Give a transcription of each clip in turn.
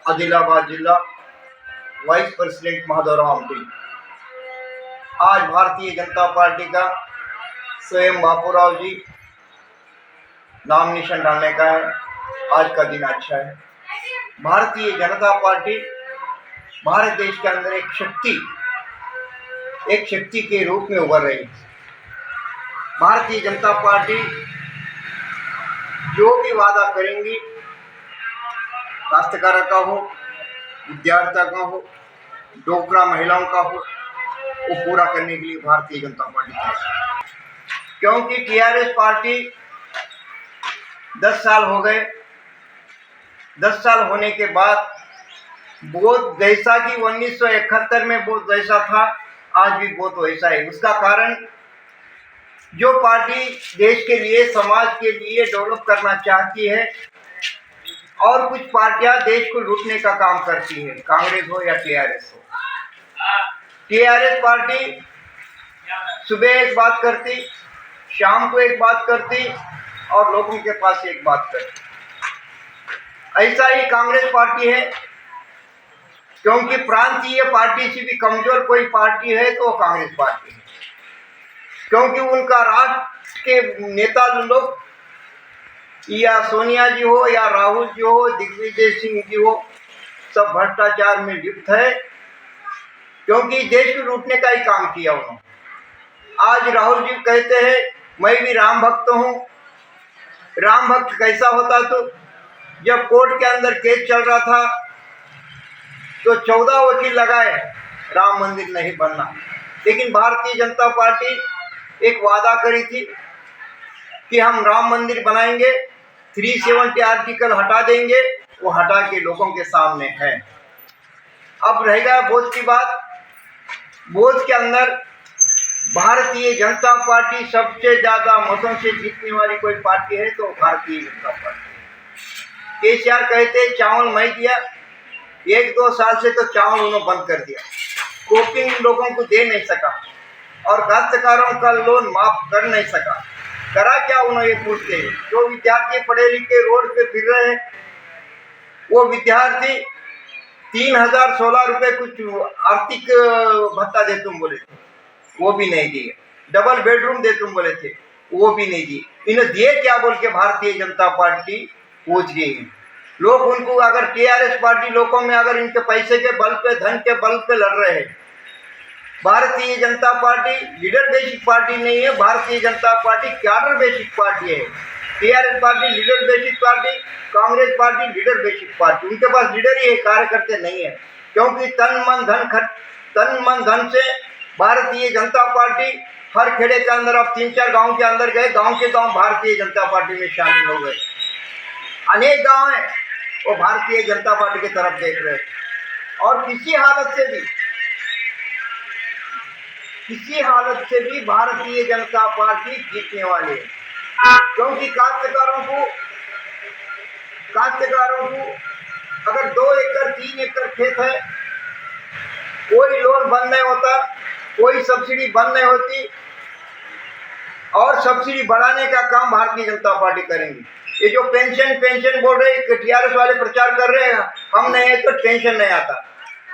आदिलाबाद जिला vice president महोदयराव आमटी। आज Bharatiya Janata party का स्वयं बापूराव जी नॉमिनेशन डालने का है। आज का दिन अच्छा है। भारतीय जनता पार्टी भारत देश के अंदर एक शक्ति के रूप में उभर रही है। भारतीय जनता पार्टी जो भी वादा करेंगी, काश्तकारों का हो, विद्यार्थियों का हो, डोकरा महिलाओं का हो, वो पूरा करने के लिए भारतीय जनता पार्टी तैयार है। क्योंकि टीआरएस पार्टी 10 साल हो गए। 10 साल होने के बाद बोध जैसा कि 1971 में बोध जैसा था, आज भी बोध वैसा है। उसका कारण जो पार्टी देश के लिए, समाज के लिए डेवलप करना चाहती है और कुछ पार्टियां देश को लूटने का काम करती है, कांग्रेस हो या टीआरएस हो। टीआरएस पार्टी सुबह एक बात करती, शाम को एक बात करती और लोगों के पास एक बात करती। ऐसा ही कांग्रेस पार्टी है। क्योंकि प्रांतीय पार्टी से भी कमजोर कोई पार्टी है तो वो कांग्रेस पार्टी है। क्योंकि उनका राष्ट्र के नेता लोग, या सोनिया जी हो या राहुल जी हो, दिग्विजय सिंह जी हो, सब भ्रष्टाचार में लिप्त है। क्योंकि देश को लूटने का ही काम किया उन्होंने। आज राहुल जी कहते हैं मैं भी राम भक्त हूँ। राम भक्त कैसा होता? तो जब कोर्ट के अंदर केस चल रहा था तो 14 वकील लगाए राम मंदिर नहीं बनना। लेकिन भारतीय जनता पार्टी एक वादा करी थी कि हम राम मंदिर बनाएंगे, 370 आर्टिकल हटा देंगे। वो हटा के लोगों के सामने है। अब रहेगा बोध की बात। बोध के अंदर भारतीय जनता पार्टी सबसे ज्यादा मतों से जीतने वाली कोई पार्टी है तो भारतीय जनता पार्टी। केसीआर कहते चावल मैं दिया, 1-2 साल से तो चावल उन्होंने बंद कर दिया। कोपिंग लोगों को दे नहीं सका और काश्तकारों का लोन माफ कर नहीं सका। करा क्या उन्होंने? ये पूछते हैं। जो विद्यार्थी पढ़े लिखे रोड पे फिर रहे हैं, वो विद्यार्थी 3016 रुपये कुछ आर्थिक भत्ता दे तुम बोले थे, वो भी नहीं दिए। डबल बेडरूम दे तुम बोले थे, वो भी नहीं दिए। इन्हें दिए क्या बोल के भारतीय जनता पार्टी पूछ गई है। लोग उनको, अगर टीआरएस पार्टी लोगों में अगर इनके पैसे के बल पे, धन के बल पे लड़ रहे हैं। Bharatiya Janata party leader basic party नहीं है। Bharatiya Janata party cadre basic party है। TRS party leader basic party, Congress party leader basic party. उनके पास लीडर ही है, कार्यकर्ता नहीं है। क्योंकि तन मन धन से भारतीय जनता पार्टी हर खेड़े के अंदर, अब 3-4 गांव के अंदर गए, गांव के गांव भारतीय जनता पार्टी में शामिल हो गए। अनेक गांव हैं वो भारतीय जनता पार्टी की तरफ देख रहे हैं। और किसी हालत से भी भारतीय जनता पार्टी जीतने वाली है। क्योंकि काश्तकारों को अगर 2 एकड़ 3 एकड़ खेत है, कोई लोन बंद नहीं होता, कोई सब्सिडी बंद नहीं होती और सब्सिडी बढ़ाने का काम भारतीय जनता पार्टी करेंगी। ये जो पेंशन बोल रहे, टीआरएस वाले प्रचार कर रहे हैं, हम नहीं है तो पेंशन नहीं आता।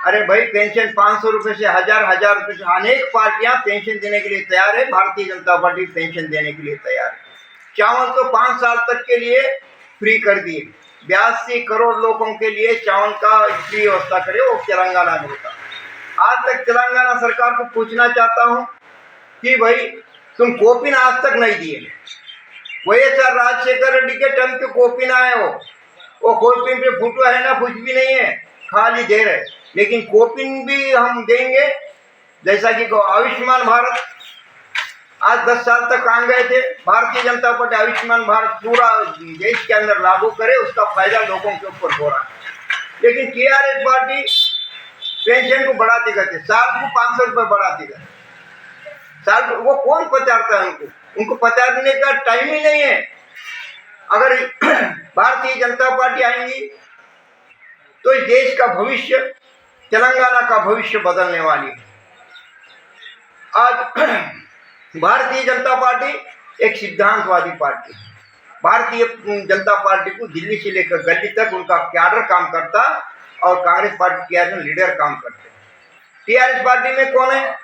अरे भाई, पेंशन 500 रुपये से 1000 रुपये से अनेक पार्टियां पेंशन देने के लिए तैयार है। भारतीय जनता पार्टी पेंशन देने के लिए तैयार है। चावल तो 5 साल तक के लिए फ्री कर दिए। 82 करोड़ लोगों के लिए चावल का फ्री व्यवस्था करे, वो तेलंगाना में होता। आज तक तेलंगाना सरकार को पूछना चाहता हूँ कि भाई तुम कोपिन आज तक नहीं दिए। वैएसआर राजशेखर रेड्डी के टर्म के कोपिन आए, वो कोपिन पे फोटो है ना, कुछ भी नहीं है, खाली दे रहे। लेकिन कोपिन भी हम देंगे। जैसा कि आयुष्मान भारत आज 10 साल तक कहाँ गए थे। भारतीय जनता पार्टी आयुष्मान भारत पूरा देश के अंदर लागू करे, उसका फायदा लोगों के ऊपर हो रहा है। लेकिन टीआरएस पार्टी पेंशन को बढ़ाती गए, साल को 500 रुपये बढ़ाती गए। साल को वो कौन पचारता है? उनको पचारने का टाइम ही नहीं है। अगर भारतीय जनता पार्टी आएंगी तो इस देश का भविष्य, तेलंगाना का भविष्य बदलने वाली है। आज भारतीय जनता पार्टी एक सिद्धांतवादी पार्टी है। भारतीय जनता पार्टी को दिल्ली से लेकर गली तक उनका कैडर काम करता और कांग्रेस पार्टी के लीडर काम करते। टीआरएस पार्टी में कौन है?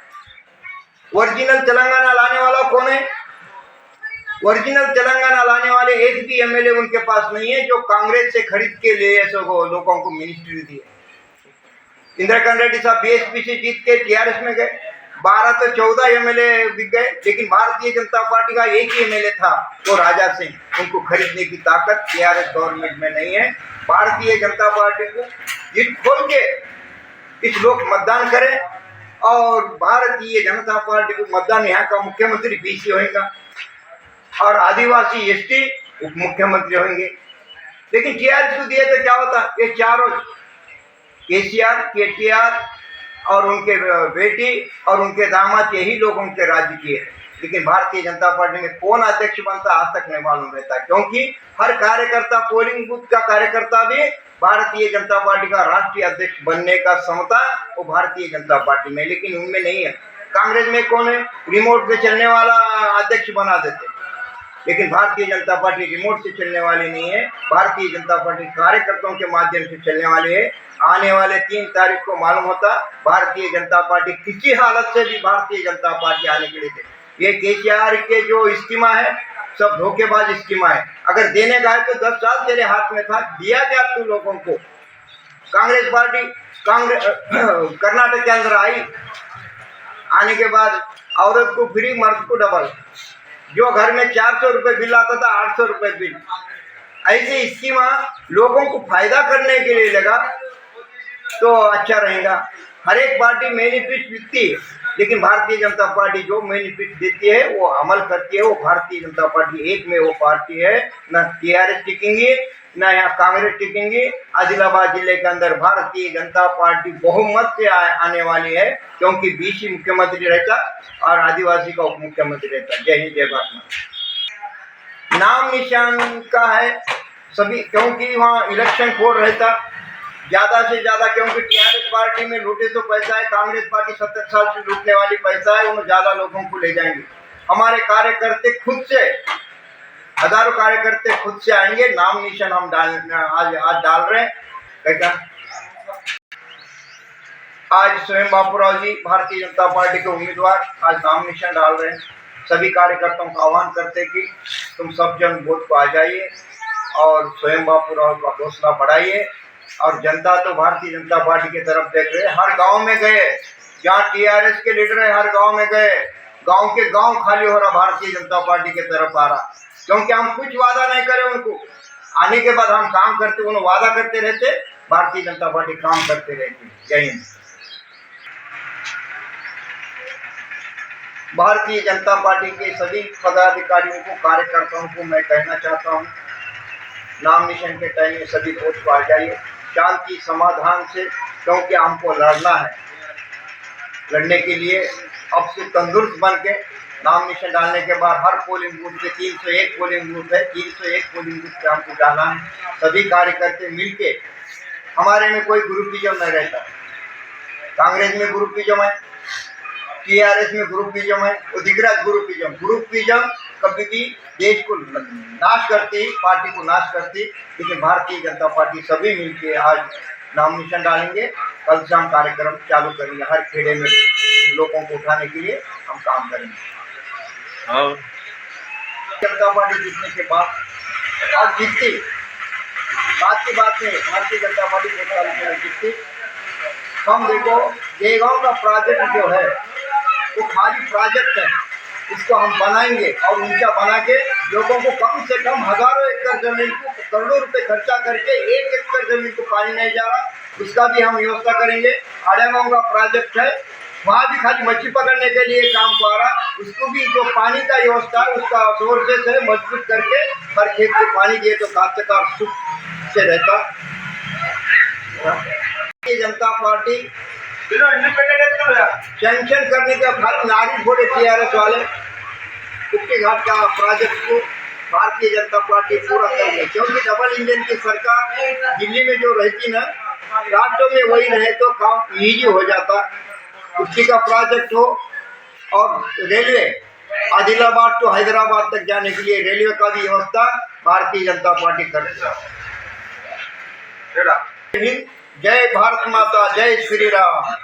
ओरिजिनल तेलंगाना लाने वाला कौन है? ओरिजिनल तेलंगाना लाने वाले एक भी एमएलए उनके पास नहीं है जो कांग्रेस से खरीद के लिए लोगों को मिनिस्ट्री दी है। इंद्रकरण रेड्डी साहब बीएसपी से जीत के टीआरएस में गए, 12 तो 14 एमएलए बिक गए, लेकिन भारतीय जनता पार्टी का एक ही एमएलए था, वो राजा सिंह। उनको खरीदने की ताकत टीआरएस गवर्नमेंट में नहीं है। भारतीय जनता पार्टी को दिल खोल के इस लोग मतदान करें और भारतीय जनता पार्टी को मतदान, यहाँ का मुख्यमंत्री बीसी होगा और आदिवासी एसटी उप मुख्यमंत्री होंगे। लेकिन टीआरएस को दिए तो क्या होता? ये चारों केसीआर, केटीआर और उनके बेटी और उनके दामाद, यही लोग उनके राज्य के हैं। लेकिन भारतीय जनता पार्टी में कौन अध्यक्ष बनता आज तक नहीं मालूम रहता, क्योंकि हर कार्यकर्ता, पोलिंग बूथ का कार्यकर्ता भी भारतीय जनता पार्टी का राष्ट्रीय अध्यक्ष बनने का क्षमता वो भारतीय जनता पार्टी में, लेकिन उनमें नहीं है। कांग्रेस में कौन है? रिमोट पे चलने वाला अध्यक्ष बना देते, लेकिन भारतीय जनता पार्टी रिमोट से चलने वाली नहीं है। भारतीय जनता पार्टी कार्यकर्ताओं के माध्यम से चलने वाली है। आने वाले 3 तारीख को मालूम होता भारतीय जनता पार्टी किसी हालत से भी भारतीय जनता पार्टी आने के लिए थे। ये केसीआर के जो स्कीमा है सब धोखेबाज स्कीमा है। अगर देने का है तो 10 साल तेरे हाथ में था, दिया क्या तू लोगों को? कांग्रेस पार्टी कर्नाटक के अंदर आई, आने के बाद औरत को फ्री, मर्द को डबल। जो घर में 400 रुपये बिल आता था 800 रुपये बिल। ऐसे स्कीमा लोगों को फायदा करने के लिए लगा तो अच्छा रहेगा। हर एक पार्टी मैनिफेस्टो लिखती है, लेकिन भारतीय जनता पार्टी जो मैनिफेस्टो देती है वो अमल करती है। वो भारतीय जनता पार्टी एक में वो पार्टी है, न टीआरएस टिकेंगी न यहाँ कांग्रेस टिकेंगी। आदिलाबाद जिले के अंदर भारतीय जनता पार्टी बहुमत से आने वाली है, क्योंकि बीसी मुख्यमंत्री रहता और आदिवासी का उप मुख्यमंत्री रहता। जय हिंद, जय भारत। नाम निशान का है सभी, क्योंकि वहाँ इलेक्शन कोड रहता ज्यादा से ज्यादा, क्योंकि टीआरएस पार्टी में लूटे तो पैसा है, कांग्रेस पार्टी 70 साल से लूटने वाली पैसा है, उन्हें ज्यादा लोगों को ले जाएंगे। हमारे कार्यकर्ता खुद से, हजारों कार्यकर्ता खुद से आएंगे। नाम निशान हम आज डाल रहे हैं। क्या आज स्वयं बापूराव जी भारतीय जनता पार्टी के उम्मीदवार आज नाम निशान डाल रहे हैं। सभी कार्यकर्ताओं का आह्वान करते कि तुम सब जन वोट को आ जाइए और स्वयं बापूराव का हौसला बढ़ाइए। और जनता तो भारतीय जनता पार्टी की तरफ देख रहे हैं। हर गांव में गए, जहाँ टीआरएस के लीडर है, हर गांव में गए, गांव के गांव खाली हो रहा, भारतीय जनता पार्टी की तरफ आ रहा। क्योंकि हम कुछ वादा नहीं करे उनको, आने के बाद हम काम करते, उन्हें वादा करते रहते, भारतीय जनता पार्टी काम करते रहती। जय हिंद। भारतीय जनता पार्टी के सभी पदाधिकारियों को, कार्यकर्ताओं को मैं कहना चाहता हूँ, नाम निशान के टाइम में सभी वोट को आ जाइए शांति समाधान से, क्योंकि हमको लड़ना है। लड़ने के लिए अब से तंदुरुस्त बन के नाम निशान डालने के बाद हर पोलिंग बूथ पे 301 पोलिंग बूथ है, 301 पोलिंग बूथ पे हमको जाना है। सभी कार्यकर्ता मिलके, हमारे में कोई ग्रुपिज्म नहीं रहता। कांग्रेस में ग्रुपिज्म है, टीआरएस में ग्रुपिज्म है, वो दिख रहा है ग्रुपिज्म कभी भी देश को नाश करती, पार्टी को नाश करती। लेकिन भारतीय जनता पार्टी सभी मिलके आज नाम निशान डालेंगे। कल से हम कार्यक्रम चालू करेंगे, हर खेड़े में लोगों को उठाने के लिए हम काम करेंगे। और जनता पार्टी जीतने के बाद और जीतती, बात की बात है, भारतीय जनता पार्टी जीतती। हम देखो जयगांव का प्रोजेक्ट जो है वो खाली प्रोजेक्ट है, इसको हम बनाएंगे और ऊंचा बना के लोगों को कम से कम हजारों एकड़ जमीन को करोड़ों रुपए खर्चा करके 1 एकड़ जमीन को पानी नहीं जा रहा, उसका भी हम व्यवस्था करेंगे। आड़ेगांव का प्रोजेक्ट है, वहाँ भी खाली मछली पकड़ने के लिए काम को आ रहा, उसको भी जो पानी का व्यवस्था है उसका सोर्सेस है मजबूत करके हर खेत को पानी दिए तो काश्तकार सुख से रहता। भारतीय जनता पार्टी सैंक्शन करने के बाद नारी छोड़े टीआरएस वाले कुप्पी घाट का प्रोजेक्ट को भारतीय जनता पार्टी पूरा करेंगे, क्योंकि डबल इंजन की सरकार दिल्ली में जो रहती ना, राष्ट्रों में वही रहे तो काम इजी हो जाता। कुप्पी का प्रोजेक्ट हो और रेलवे आदिलाबाद टू हैदराबाद तक जाने के लिए रेलवे का भी व्यवस्था भारतीय जनता पार्टी करती है। जय भारत माता, जय श्री राम।